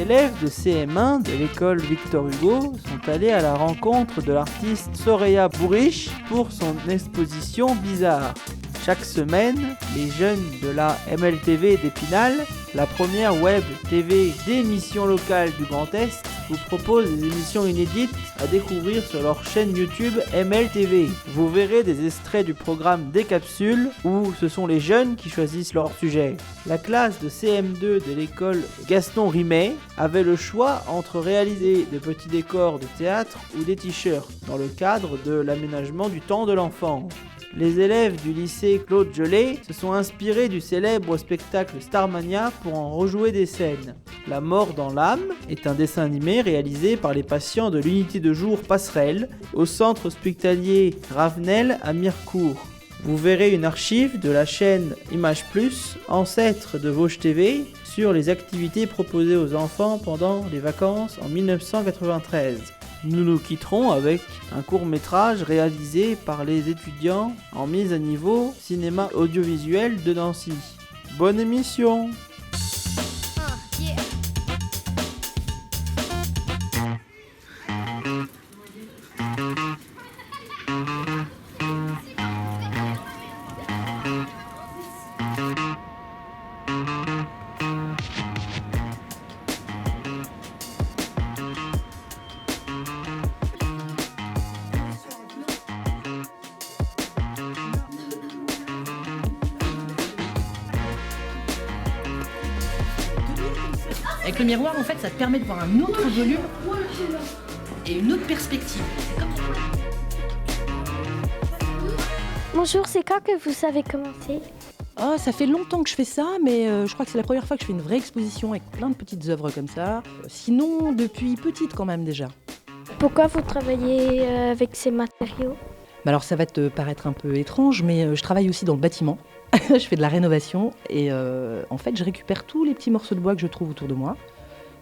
élèves de CM1 de l'école Victor Hugo sont allés à la rencontre de l'artiste Soraya Bourriche pour son exposition Bizarre. Chaque semaine, les jeunes de la MLTV d'Épinal, la première web TV d'émissions locales du Grand Est, vous proposent des émissions inédites à découvrir sur leur chaîne YouTube MLTV. Vous verrez des extraits du programme Des Capsules où ce sont les jeunes qui choisissent leur sujet. La classe de CM2 de l'école Gaston Rimet avait le choix entre réaliser de petits décors de théâtre ou des t-shirts dans le cadre de l'aménagement du temps de l'enfant. Les élèves du lycée Claude Gelée se sont inspirés du célèbre spectacle Starmania pour en rejouer des scènes. La mort dans l'âme est un dessin animé réalisé par les patients de l'unité de jour Passerelle au centre hospitalier Ravenel à Mirecourt. Vous verrez une archive de la chaîne Image Plus, ancêtre de Vosges TV, sur les activités proposées aux enfants pendant les vacances en 1993. Nous nous quitterons avec un court-métrage réalisé par les étudiants en mise à niveau cinéma audiovisuel de Nancy. Bonne émission! Avec le miroir, en fait, ça te permet de voir un autre volume et une autre perspective. C'est comme ça. Bonjour, c'est quand que vous savez commencer? Oh, ça fait longtemps que je fais ça, mais je crois que c'est la première fois que je fais une vraie exposition avec plein de petites œuvres comme ça. Sinon, depuis petite quand même déjà. Pourquoi vous travaillez avec ces matériaux? Alors ça va te paraître un peu étrange, mais je travaille aussi dans le bâtiment. Je fais de la rénovation et en fait je récupère tous les petits morceaux de bois que je trouve autour de moi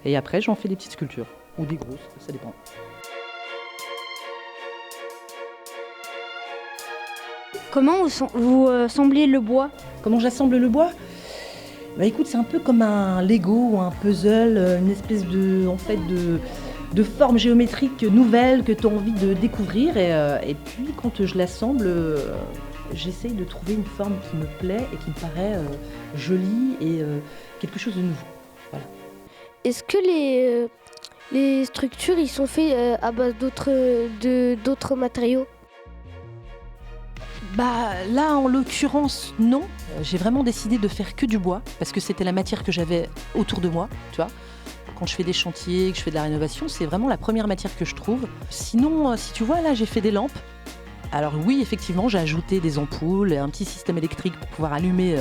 et après j'en fais des petites sculptures ou des grosses, ça dépend. Comment vous assemblez le bois? Comment j'assemble le bois? Bah écoute, c'est un peu comme un Lego ou un puzzle, une espèce de forme géométrique nouvelle que tu as envie de découvrir et puis quand je l'assemble, j'essaye de trouver une forme qui me plaît et qui me paraît jolie et quelque chose de nouveau. Voilà. Est-ce que les structures ils sont faits à base d'autres matériaux? Bah là en l'occurrence non, j'ai vraiment décidé de faire que du bois parce que c'était la matière que j'avais autour de moi, tu vois. Quand je fais des chantiers, que je fais de la rénovation, c'est vraiment la première matière que je trouve. Sinon, si tu vois là, j'ai fait des lampes. Alors oui, effectivement, j'ai ajouté des ampoules et un petit système électrique pour pouvoir allumer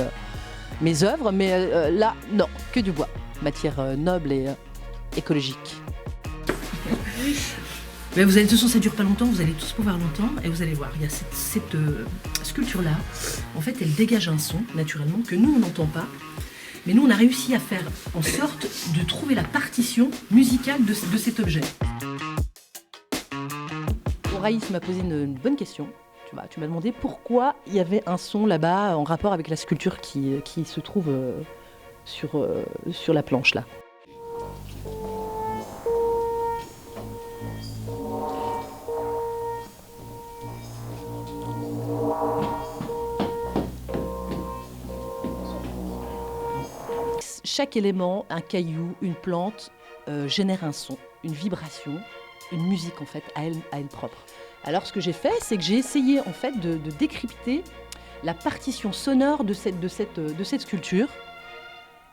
mes œuvres, mais là, non, que du bois. Matière noble et écologique. Mais vous allez, de toute façon, ça dure pas longtemps, vous allez tous pouvoir l'entendre et vous allez voir, il y a cette sculpture-là, en fait, elle dégage un son, naturellement, que nous, on n'entend pas. Mais nous, on a réussi à faire en sorte de trouver la partition musicale de cet objet. Raïs m'a posé une bonne question. Tu m'as demandé pourquoi il y avait un son là-bas en rapport avec la sculpture qui se trouve sur la planche là. Chaque élément, un caillou, une plante, génère un son, une vibration, une musique en fait à elle propre. Alors ce que j'ai fait, c'est que j'ai essayé en fait de décrypter la partition sonore de cette sculpture,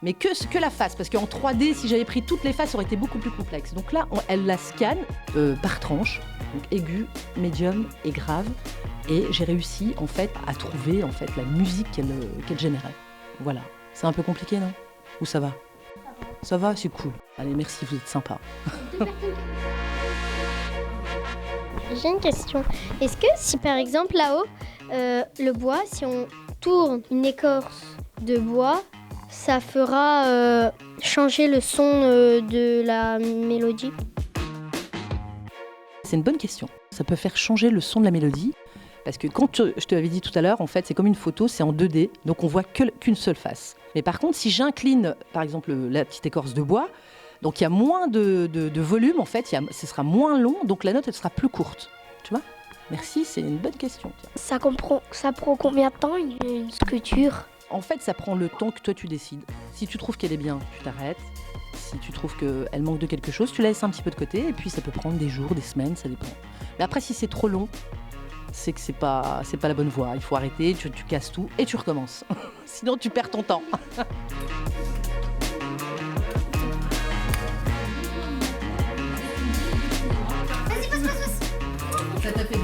mais que la face, parce qu'en 3D, si j'avais pris toutes les faces, ça aurait été beaucoup plus complexe. Donc là, elle la scanne par tranche, donc aigu, médium et grave, et j'ai réussi en fait à trouver en fait la musique qu'elle générait. Voilà, c'est un peu compliqué, non? Ou ça va? Ça va, c'est cool. Allez, merci, vous êtes sympa. J'ai une question. Est-ce que si par exemple là-haut, le bois, si on tourne une écorce de bois, ça fera changer le son de la mélodie? C'est une bonne question. Ça peut faire changer le son de la mélodie. Parce que quand je te l'avais dit tout à l'heure, en fait, c'est comme une photo, c'est en 2D, donc on voit qu'une seule face. Mais par contre, si j'incline, par exemple, la petite écorce de bois, Donc il y a moins de volume, en fait, ce sera moins long, donc la note elle sera plus courte. Tu vois ? Merci, c'est une bonne question. Tiens. Ça prend combien de temps une sculpture ? En fait, ça prend le temps que toi tu décides. Si tu trouves qu'elle est bien, tu t'arrêtes. Si tu trouves qu'elle manque de quelque chose, tu la laisses un petit peu de côté, et puis ça peut prendre des jours, des semaines, ça dépend. Mais après, si c'est trop long, c'est que c'est pas la bonne voie. Il faut arrêter, tu casses tout et tu recommences. Sinon, tu perds ton temps. Ça t'a fait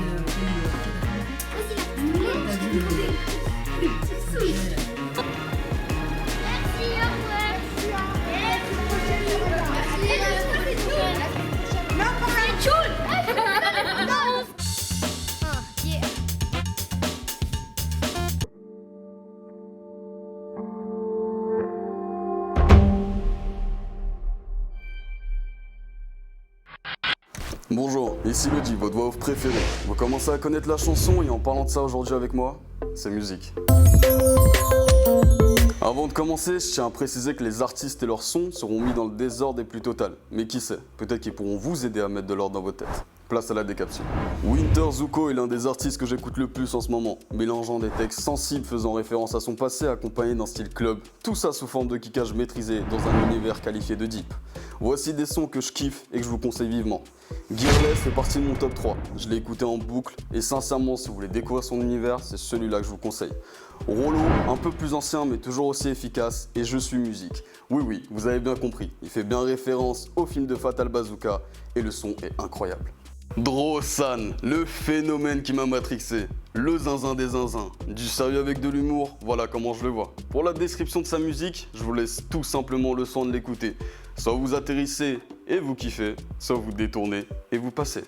Bonjour, ici Lodi, votre voix off préférée. Vous commencez à connaître la chanson et en parlant de ça aujourd'hui avec moi, c'est musique. Avant de commencer, je tiens à préciser que les artistes et leurs sons seront mis dans le désordre et plus total. Mais qui sait, peut-être qu'ils pourront vous aider à mettre de l'ordre dans votre tête. Place à la décapsule. Winter Zuko est l'un des artistes que j'écoute le plus en ce moment, mélangeant des textes sensibles faisant référence à son passé accompagné d'un style club, tout ça sous forme de kickage maîtrisé dans un univers qualifié de deep. Voici des sons que je kiffe et que je vous conseille vivement. Gearless fait partie de mon top 3, je l'ai écouté en boucle et sincèrement si vous voulez découvrir son univers, c'est celui-là que je vous conseille. Rollo, un peu plus ancien mais toujours aussi efficace, et Je suis musique. Oui, vous avez bien compris, il fait bien référence au film de Fatal Bazooka et le son est incroyable. Drosan, le phénomène qui m'a matrixé, le zinzin des zinzins, du sérieux avec de l'humour, voilà comment je le vois. Pour la description de sa musique, je vous laisse tout simplement le soin de l'écouter. Soit vous atterrissez et vous kiffez, soit vous détournez et vous passez.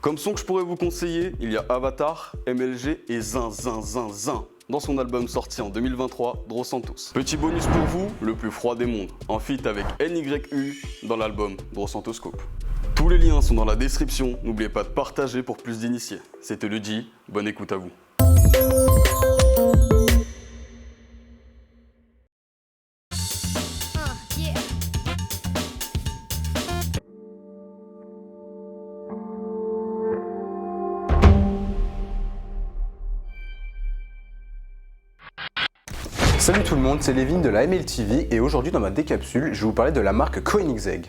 Comme son que je pourrais vous conseiller, il y a Avatar, MLG et Zin dans son album sorti en 2023, Dros Santos. Petit bonus pour vous, le plus froid des mondes, en feat avec NYU dans l'album Dros Santoscope. Tous les liens sont dans la description, n'oubliez pas de partager pour plus d'initiés. C'était Lodi, bonne écoute à vous. Salut tout le monde, c'est Lévin de la MLTV et aujourd'hui dans ma décapsule, je vais vous parler de la marque Koenigsegg.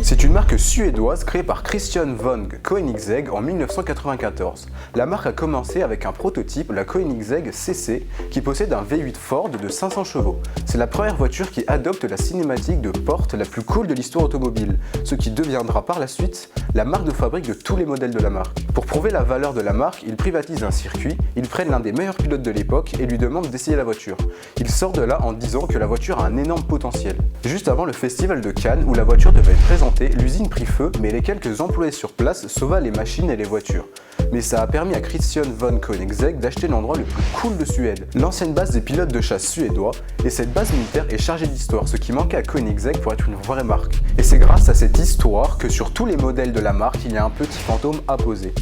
C'est une marque suédoise créée par Christian von Koenigsegg en 1994. La marque a commencé avec un prototype, la Koenigsegg CC, qui possède un V8 Ford de 500 chevaux. C'est la première voiture qui adopte la cinématique de porte la plus cool de l'histoire automobile, ce qui deviendra par la suite la marque de fabrique de tous les modèles de la marque. Pour prouver la valeur de la marque, ils privatisent un circuit, ils prennent l'un des meilleurs pilotes de l'époque et lui demandent d'essayer la voiture. Il sort de là en disant que la voiture a un énorme potentiel. Juste avant le festival de Cannes où la voiture devait être présentée, l'usine prit feu, mais les quelques employés sur place sauva les machines et les voitures. Mais ça a permis à Christian von Koenigsegg d'acheter l'endroit le plus cool de Suède, l'ancienne base des pilotes de chasse suédois, et cette base militaire est chargée d'histoire, ce qui manquait à Koenigsegg pour être une vraie marque. Et c'est grâce à cette histoire que sur tous les modèles de la marque, il y a un petit fantôme apposé.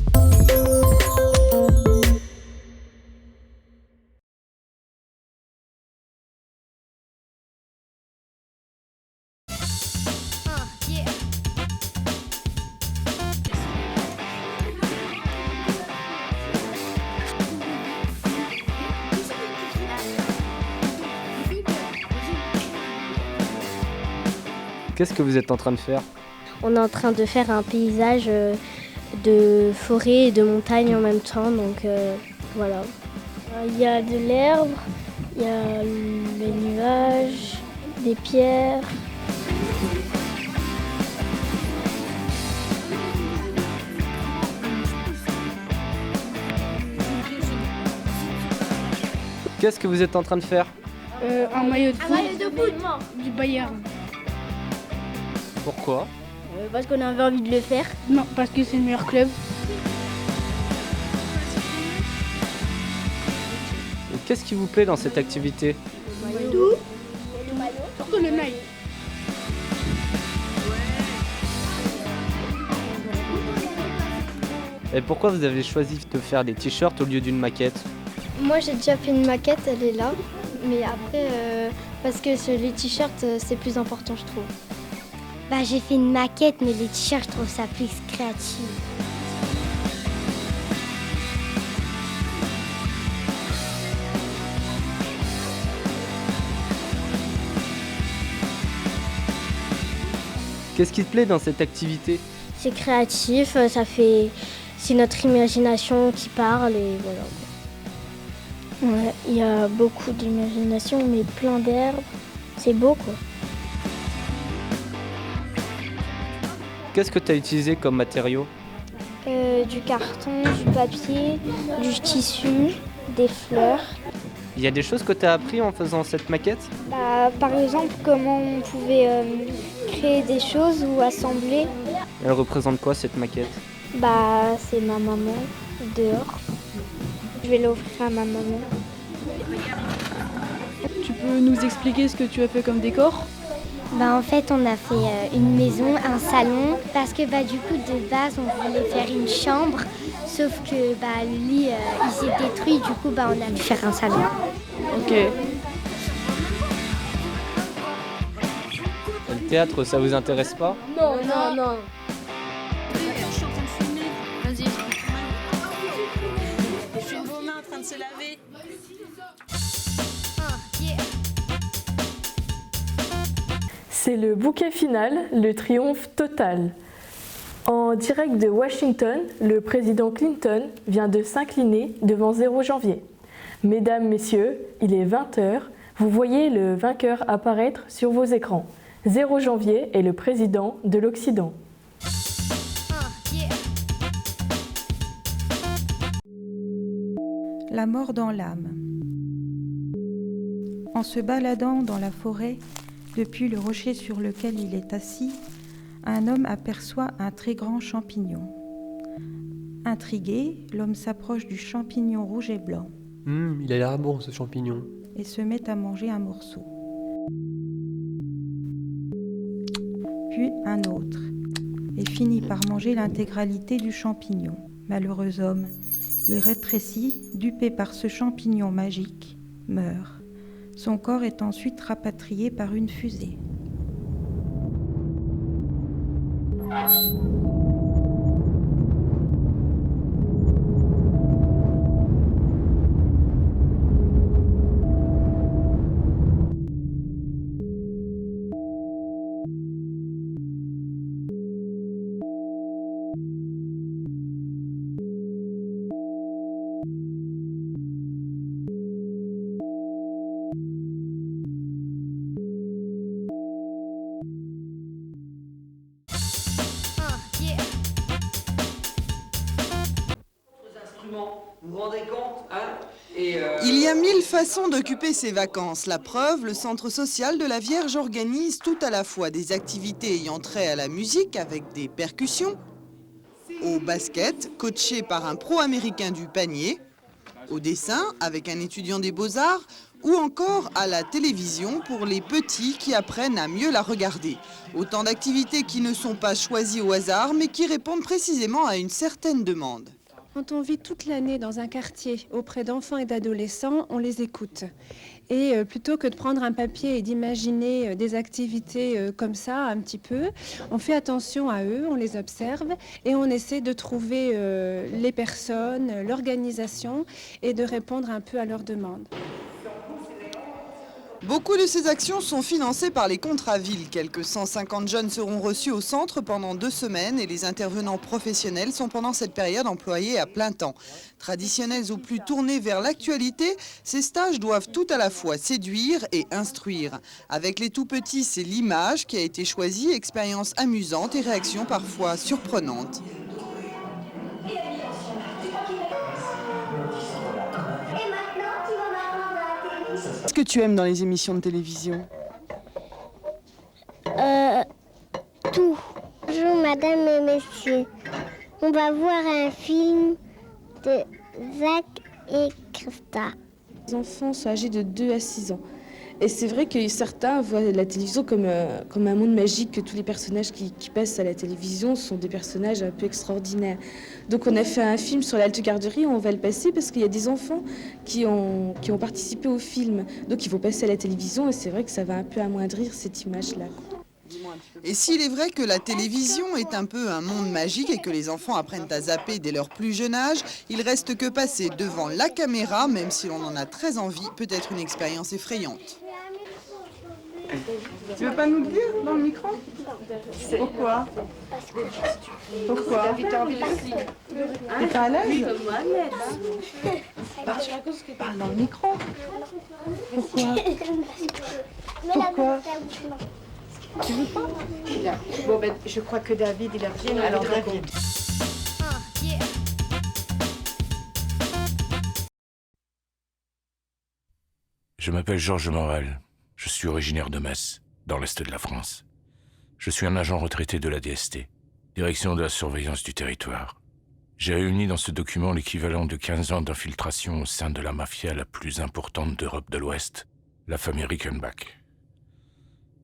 Qu'est-ce que vous êtes en train de faire ? On est en train de faire un paysage de forêt et de montagne en même temps, donc voilà. Il y a de l'herbe, il y a les nuages, des pierres. Qu'est-ce que vous êtes en train de faire ? Un maillot de foot du Bayern. Pourquoi ? Parce qu'on avait envie de le faire. Non, parce que c'est le meilleur club. Et qu'est-ce qui vous plaît dans cette activité ? Tout. Surtout le maillot. Et pourquoi vous avez choisi de faire des t-shirts au lieu d'une maquette ? Moi j'ai déjà fait une maquette, elle est là. Mais après, Parce que les t-shirts, c'est plus important, je trouve. Bah, j'ai fait une maquette, mais les t-shirts, je trouve ça plus créatif. Qu'est-ce qui te plaît dans cette activité? C'est créatif, c'est notre imagination qui parle et voilà. Ouais, il y a beaucoup d'imagination, mais plein d'herbes. C'est beau, quoi. Qu'est-ce que tu as utilisé comme matériau? Du carton, du papier, du tissu, des fleurs. Il y a des choses que tu as appris en faisant cette maquette? Bah, par exemple, comment on pouvait créer des choses ou assembler. Elle représente quoi cette maquette? Bah, c'est ma maman dehors. Je vais l'offrir à ma maman. Tu peux nous expliquer ce que tu as fait comme décor? Bah, en fait, on a fait une maison, un salon, parce que bah, du coup, de base, on voulait faire une chambre, sauf que bah, le lit, il s'est détruit, du coup, bah, on a dû faire un salon. Ok. Le théâtre, ça vous intéresse pas? Non, non, non. C'est le bouquet final, le triomphe total. En direct de Washington, le président Clinton vient de s'incliner devant 0 janvier. Mesdames, messieurs, il est 20h, vous voyez le vainqueur apparaître sur vos écrans. 0 janvier est le président de l'Occident. La mort dans l'âme. En se baladant dans la forêt, depuis le rocher sur lequel il est assis, un homme aperçoit un très grand champignon. Intrigué, l'homme s'approche du champignon rouge et blanc. Il a l'air bon ce champignon. Et se met à manger un morceau. Puis un autre, et finit par manger l'intégralité du champignon. Malheureux homme, il rétrécit, dupé par ce champignon magique, meurt. Son corps est ensuite rapatrié par une fusée. Vous vous rendez compte, hein? Il y a 1000 façons d'occuper ses vacances. La preuve, le centre social de la Vierge organise tout à la fois des activités ayant trait à la musique avec des percussions, au basket, coaché par un pro américain du panier, au dessin avec un étudiant des beaux-arts, ou encore à la télévision pour les petits qui apprennent à mieux la regarder. Autant d'activités qui ne sont pas choisies au hasard, mais qui répondent précisément à une certaine demande. Quand on vit toute l'année dans un quartier auprès d'enfants et d'adolescents, on les écoute. Et plutôt que de prendre un papier et d'imaginer des activités comme ça, un petit peu, on fait attention à eux, on les observe et on essaie de trouver les personnes, l'organisation et de répondre un peu à leurs demandes. Beaucoup de ces actions sont financées par les contrats villes. Quelques 150 jeunes seront reçus au centre pendant 2 semaines et les intervenants professionnels sont pendant cette période employés à plein temps. Traditionnels ou plus tournés vers l'actualité, ces stages doivent tout à la fois séduire et instruire. Avec les tout-petits, c'est l'image qui a été choisie, expérience amusante et réactions parfois surprenantes. Qu'est-ce que tu aimes dans les émissions de télévision? Tout. Bonjour madame et messieurs. On va voir un film de Zach et Krista. Les enfants sont âgés de 2 à 6 ans. Et c'est vrai que certains voient la télévision comme un monde magique, que tous les personnages qui passent à la télévision sont des personnages un peu extraordinaires. Donc on a fait un film sur l'Alte Garderie, on va le passer parce qu'il y a des enfants qui ont participé au film. Donc il faut passer à la télévision et c'est vrai que ça va un peu amoindrir cette image-là. Et s'il est vrai que la télévision est un peu un monde magique et que les enfants apprennent à zapper dès leur plus jeune âge, il reste que passer devant la caméra, même si l'on en a très envie, peut être une expérience effrayante. Tu veux pas nous le dire dans le micro? Pourquoi? Pourquoi? T'es pas à l'aise? Parle dans le micro. Pourquoi? Pourquoi? Tu veux pas? Bon ben, je crois que David, il a bien. Alors David. Je m'appelle Georges Morel. Je suis originaire de Metz, dans l'est de la France. Je suis un agent retraité de la DST, Direction de la surveillance du territoire. J'ai réuni dans ce document l'équivalent de 15 ans d'infiltration au sein de la mafia la plus importante d'Europe de l'Ouest, la famille Rickenbach.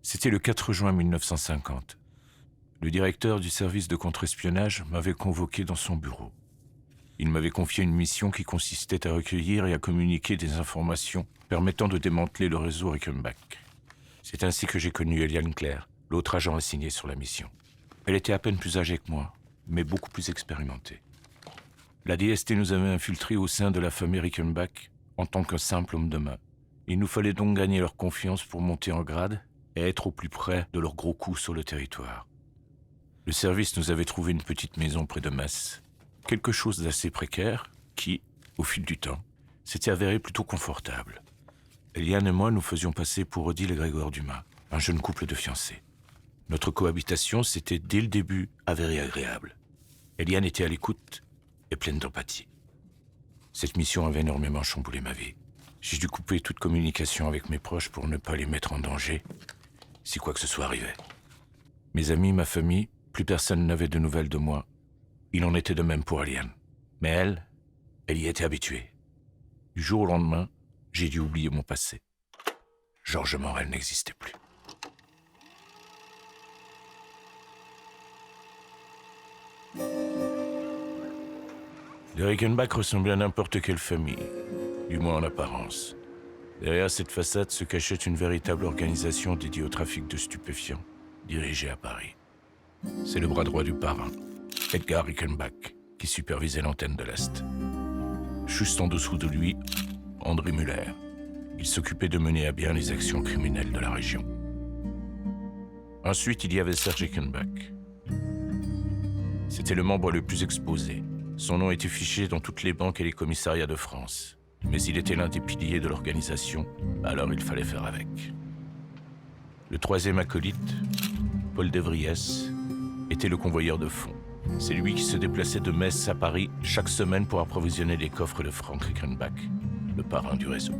C'était le 4 juin 1950. Le directeur du service de contre-espionnage m'avait convoqué dans son bureau. Il m'avait confié une mission qui consistait à recueillir et à communiquer des informations permettant de démanteler le réseau Rickenbach. C'est ainsi que j'ai connu Eliane Claire, l'autre agent assigné sur la mission. Elle était à peine plus âgée que moi, mais beaucoup plus expérimentée. La DST nous avait infiltrés au sein de la famille Rickenbach en tant qu'un simple homme de main. Il nous fallait donc gagner leur confiance pour monter en grade et être au plus près de leurs gros coups sur le territoire. Le service nous avait trouvé une petite maison près de Metz, quelque chose d'assez précaire qui, au fil du temps, s'était avéré plutôt confortable. Eliane et moi nous faisions passer pour Odile et Grégoire Dumas, un jeune couple de fiancés. Notre cohabitation s'était dès le début avérée agréable. Eliane était à l'écoute et pleine d'empathie. Cette mission avait énormément chamboulé ma vie. J'ai dû couper toute communication avec mes proches pour ne pas les mettre en danger si quoi que ce soit arrivait. Mes amis, ma famille, plus personne n'avait de nouvelles de moi. Il en était de même pour Eliane. Mais elle y était habituée. Du jour au lendemain, j'ai dû oublier mon passé. Georges Morel n'existait plus. Les Rickenbach ressemblaient à n'importe quelle famille, du moins en apparence. Derrière cette façade se cachait une véritable organisation dédiée au trafic de stupéfiants, dirigée à Paris. C'est le bras droit du parrain, Edgar Rickenbach, qui supervisait l'antenne de l'Est. Juste en dessous de lui, André Muller. Il s'occupait de mener à bien les actions criminelles de la région. Ensuite, il y avait Serge Rickenbach. C'était le membre le plus exposé. Son nom était fiché dans toutes les banques et les commissariats de France. Mais il était l'un des piliers de l'organisation, alors il fallait faire avec. Le troisième acolyte, Paul Devriès, était le convoyeur de fonds. C'est lui qui se déplaçait de Metz à Paris chaque semaine pour approvisionner les coffres de Frank Rickenbach, le parrain du réseau.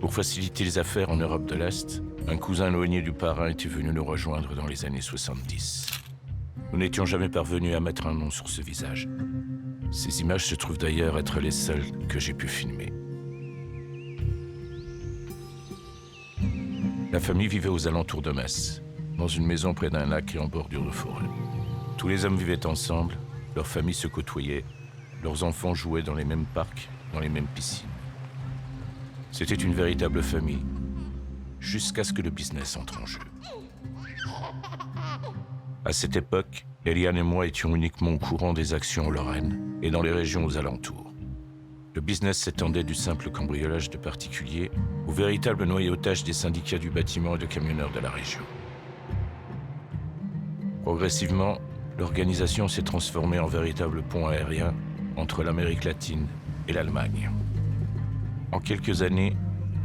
Pour faciliter les affaires en Europe de l'Est, un cousin éloigné du parrain était venu nous rejoindre dans les années 70. Nous n'étions jamais parvenus à mettre un nom sur ce visage. Ces images se trouvent d'ailleurs être les seules que j'ai pu filmer. La famille vivait aux alentours de Metz, dans une maison près d'un lac et en bordure de forêt. Tous les hommes vivaient ensemble, leurs familles se côtoyaient, leurs enfants jouaient dans les mêmes parcs, dans les mêmes piscines. C'était une véritable famille, jusqu'à ce que le business entre en jeu. À cette époque, Eliane et moi étions uniquement au courant des actions en Lorraine et dans les régions aux alentours. Le business s'étendait du simple cambriolage de particuliers au véritable noyautage des syndicats du bâtiment et de camionneurs de la région. Progressivement, l'organisation s'est transformée en véritable pont aérien entre l'Amérique latine et l'Allemagne. En quelques années,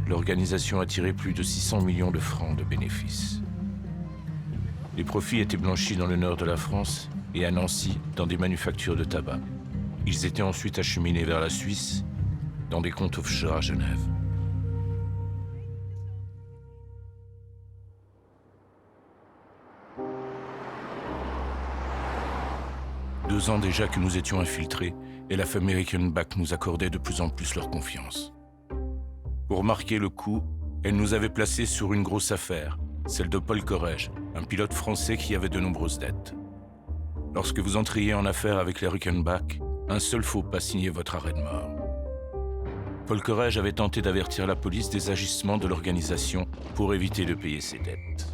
l'organisation a tiré plus de 600 millions de francs de bénéfices. Les profits étaient blanchis dans le nord de la France et à Nancy dans des manufactures de tabac. Ils étaient ensuite acheminés vers la Suisse dans des comptes offshore à Genève. Deux ans déjà que nous étions infiltrés et la famille Rickenbach nous accordait de plus en plus leur confiance. Pour marquer le coup, elle nous avait placés sur une grosse affaire, celle de Paul Corrège, un pilote français qui avait de nombreuses dettes. Lorsque vous entriez en affaire avec les Rickenback, un seul faux pas signait votre arrêt de mort. Paul Corrège avait tenté d'avertir la police des agissements de l'organisation pour éviter de payer ses dettes.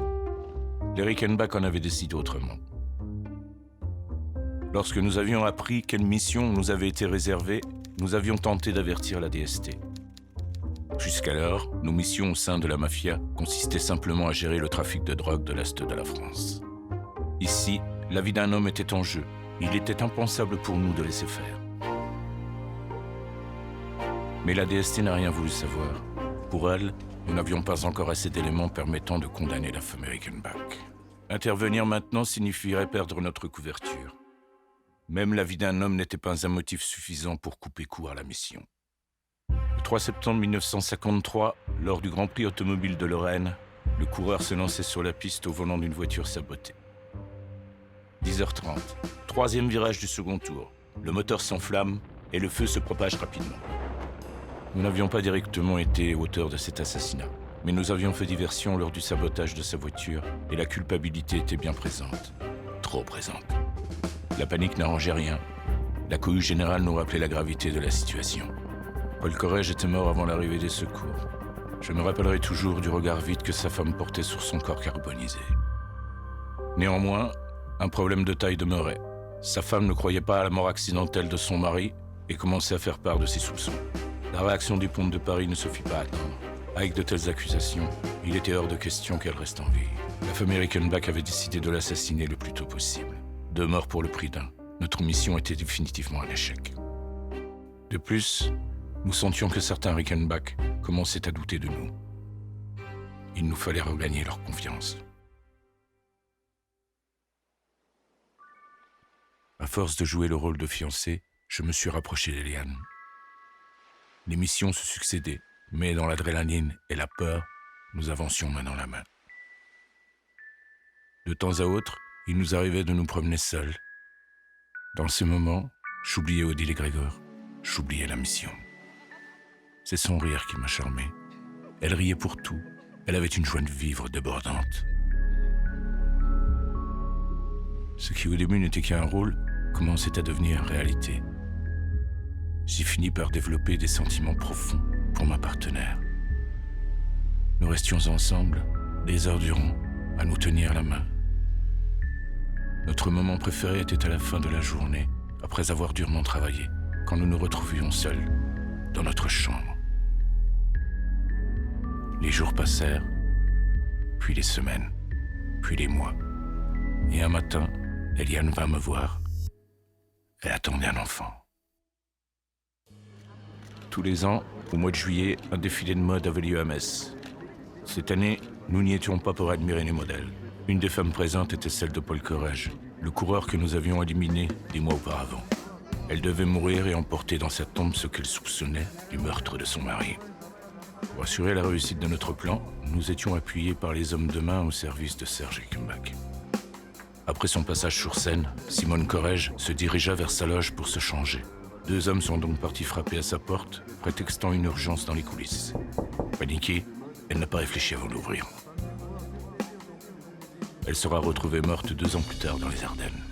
Les Rickenback en avaient décidé autrement. Lorsque nous avions appris quelle mission nous avait été réservée, nous avions tenté d'avertir la DST. Jusqu'alors, nos missions au sein de la mafia consistaient simplement à gérer le trafic de drogue de l'Est de la France. Ici, la vie d'un homme était en jeu. Il était impensable pour nous de laisser faire. Mais la DST n'a rien voulu savoir. Pour elle, nous n'avions pas encore assez d'éléments permettant de condamner la famille Rickenback. Intervenir maintenant signifierait perdre notre couverture. Même la vie d'un homme n'était pas un motif suffisant pour couper court à la mission. Le 3 septembre 1953, lors du Grand Prix automobile de Lorraine, le coureur se lançait sur la piste au volant d'une voiture sabotée. 10h30, troisième virage du second tour. Le moteur s'enflamme et le feu se propage rapidement. Nous n'avions pas directement été auteurs de cet assassinat, mais nous avions fait diversion lors du sabotage de sa voiture et la culpabilité était bien présente. Trop présente. La panique n'arrangeait rien. La cohue générale nous rappelait la gravité de la situation. Paul Corrège était mort avant l'arrivée des secours. Je me rappellerai toujours du regard vide que sa femme portait sur son corps carbonisé. Néanmoins, un problème de taille demeurait. Sa femme ne croyait pas à la mort accidentelle de son mari et commençait à faire part de ses soupçons. La réaction des pompes de Paris ne se fit pas attendre. Avec de telles accusations, il était hors de question qu'elle reste en vie. La famille Rickenback avait décidé de l'assassiner le plus tôt possible. 2 morts pour le prix d'un. Notre mission était définitivement un échec. De plus, nous sentions que certains Rickenback commençaient à douter de nous. Il nous fallait regagner leur confiance. À force de jouer le rôle de fiancé, je me suis rapproché d'Eliane. Les missions se succédaient, mais dans l'adrénaline et la peur, nous avancions main dans la main. De temps à autre, il nous arrivait de nous promener seuls. Dans ces moments, j'oubliais Odile et Grégor, j'oubliais la mission. C'est son rire qui m'a charmé. Elle riait pour tout, elle avait une joie de vivre débordante. Ce qui au début n'était qu'un rôle, commençait à devenir réalité. J'ai fini par développer des sentiments profonds pour ma partenaire. Nous restions ensemble, des heures durant, à nous tenir la main. Notre moment préféré était à la fin de la journée, après avoir durement travaillé, quand nous nous retrouvions seuls, dans notre chambre. Les jours passèrent, puis les semaines, puis les mois. Et un matin, Eliane vint me voir. Elle attendait un enfant. Tous les ans, au mois de juillet, un défilé de mode avait lieu à Metz. Cette année, nous n'y étions pas pour admirer les modèles. Une des femmes présentes était celle de Paul Corrège, le coureur que nous avions éliminé des mois auparavant. Elle devait mourir et emporter dans sa tombe ce qu'elle soupçonnait du meurtre de son mari. Pour assurer la réussite de notre plan, nous étions appuyés par les hommes de main au service de Serge Rickenback. Après son passage sur scène, Simone Corrège se dirigea vers sa loge pour se changer. 2 hommes sont donc partis frapper à sa porte, prétextant une urgence dans les coulisses. Paniquée, elle n'a pas réfléchi avant d'ouvrir. Elle sera retrouvée morte 2 ans plus tard dans les Ardennes.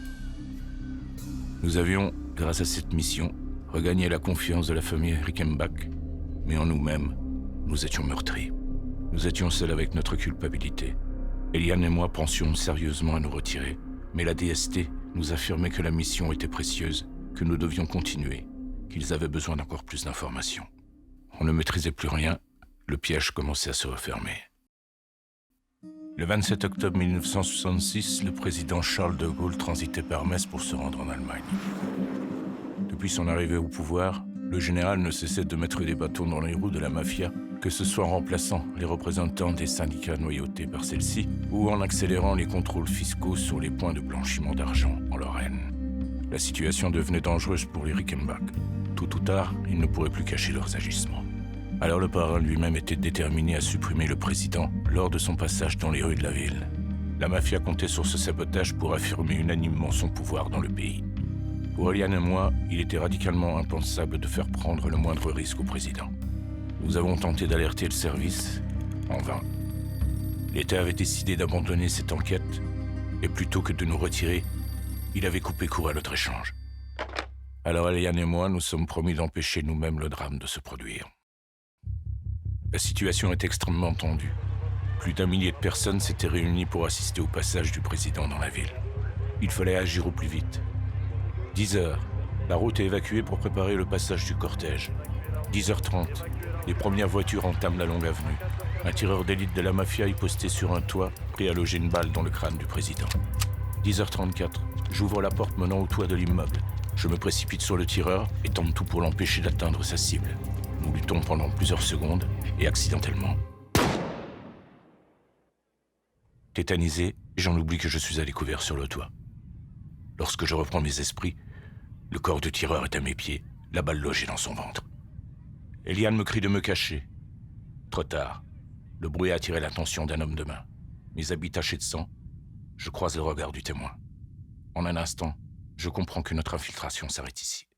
Nous avions, grâce à cette mission, regagné la confiance de la famille Rickenback, mais en nous-mêmes, nous étions meurtris. Nous étions seuls avec notre culpabilité. Eliane et moi pensions sérieusement à nous retirer, mais la DST nous affirmait que la mission était précieuse, que nous devions continuer, qu'ils avaient besoin d'encore plus d'informations. On ne maîtrisait plus rien, le piège commençait à se refermer. Le 27 octobre 1966, le président Charles de Gaulle transitait par Metz pour se rendre en Allemagne. Depuis son arrivée au pouvoir, le général ne cessait de mettre des bâtons dans les roues de la mafia, que ce soit en remplaçant les représentants des syndicats noyautés par celle-ci ou en accélérant les contrôles fiscaux sur les points de blanchiment d'argent en Lorraine. La situation devenait dangereuse pour les Rickenback. Tôt ou tard, ils ne pourraient plus cacher leurs agissements. Alors le parrain lui-même était déterminé à supprimer le président lors de son passage dans les rues de la ville. La mafia comptait sur ce sabotage pour affirmer unanimement son pouvoir dans le pays. Pour Eliane et moi, il était radicalement impensable de faire prendre le moindre risque au président. Nous avons tenté d'alerter le service, en vain. L'État avait décidé d'abandonner cette enquête, et plutôt que de nous retirer, il avait coupé court à notre échange. Alors Eliane et moi, nous sommes promis d'empêcher nous-mêmes le drame de se produire. La situation est extrêmement tendue. Plus d'1 millier de personnes s'étaient réunies pour assister au passage du président dans la ville. Il fallait agir au plus vite. 10 heures, la route est évacuée pour préparer le passage du cortège. 10h30, les premières voitures entament la longue avenue. Un tireur d'élite de la mafia est posté sur un toit, prêt à loger une balle dans le crâne du président. 10h34, j'ouvre la porte menant au toit de l'immeuble. Je me précipite sur le tireur et tente tout pour l'empêcher d'atteindre sa cible. Nous luttons pendant plusieurs secondes et accidentellement. Tétanisé, j'en oublie que je suis à découvert sur le toit. Lorsque je reprends mes esprits, le corps du tireur est à mes pieds, la balle logée dans son ventre. Eliane me crie de me cacher. Trop tard. Le bruit a attiré l'attention d'un homme de main. Mes habits tachés de sang, je croise le regard du témoin. En un instant, je comprends que notre infiltration s'arrête ici.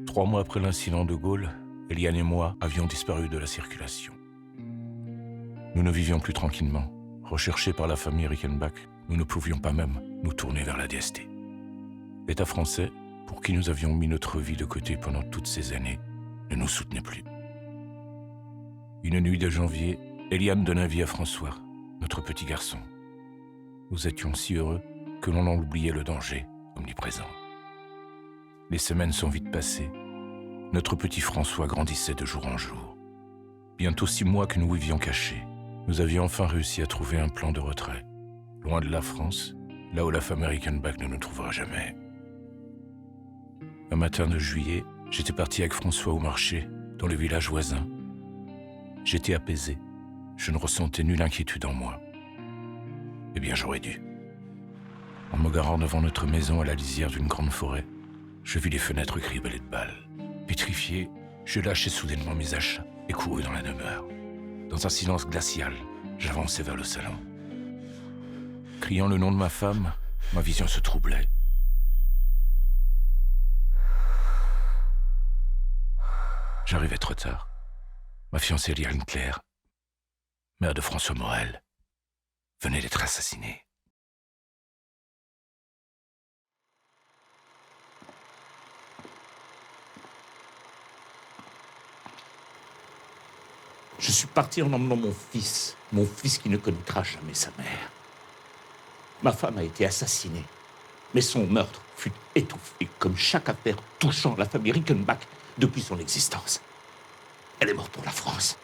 3 mois après l'incident de Gaulle, Eliane et moi avions disparu de la circulation. Nous ne vivions plus tranquillement. Recherchés par la famille Rickenbach, nous ne pouvions pas même nous tourner vers la DST. L'État français, pour qui nous avions mis notre vie de côté pendant toutes ces années, ne nous soutenait plus. Une nuit de janvier, Eliane donne un vie à François, notre petit garçon. Nous étions si heureux que l'on en oubliait le danger, omniprésent. Les semaines sont vite passées. Notre petit François grandissait de jour en jour. Bientôt 6 mois que nous vivions cachés. Nous avions enfin réussi à trouver un plan de retrait, loin de la France, là où la famille Rickenbach ne nous trouvera jamais. Un matin de juillet, j'étais parti avec François au marché, dans le village voisin. J'étais apaisé. Je ne ressentais nulle inquiétude en moi. Eh bien, j'aurais dû. En me garant devant notre maison à la lisière d'une grande forêt, je vis les fenêtres criblées de balles. Pétrifié, je lâchai soudainement mes achats et courus dans la demeure. Dans un silence glacial, j'avançai vers le salon. Criant le nom de ma femme, ma vision se troublait. J'arrivais trop tard. Ma fiancée Eliane Claire, mère de François Morel, venait d'être assassinée. Je suis parti en emmenant mon fils qui ne connaîtra jamais sa mère. Ma femme a été assassinée, mais son meurtre fut étouffé comme chaque affaire touchant la famille Rickenbach depuis son existence. Elle est morte pour la France.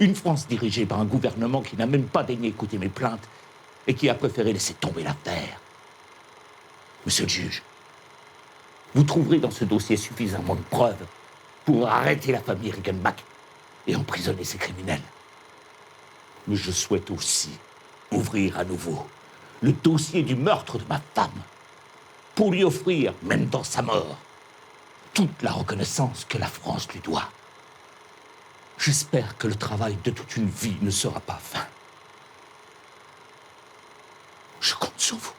Une France dirigée par un gouvernement qui n'a même pas daigné écouter mes plaintes et qui a préféré laisser tomber l'affaire. Monsieur le juge, vous trouverez dans ce dossier suffisamment de preuves pour arrêter la famille Rickenbach et emprisonner ces criminels. Mais je souhaite aussi ouvrir à nouveau le dossier du meurtre de ma femme pour lui offrir, même dans sa mort, toute la reconnaissance que la France lui doit. J'espère que le travail de toute une vie ne sera pas vain. Je compte sur vous.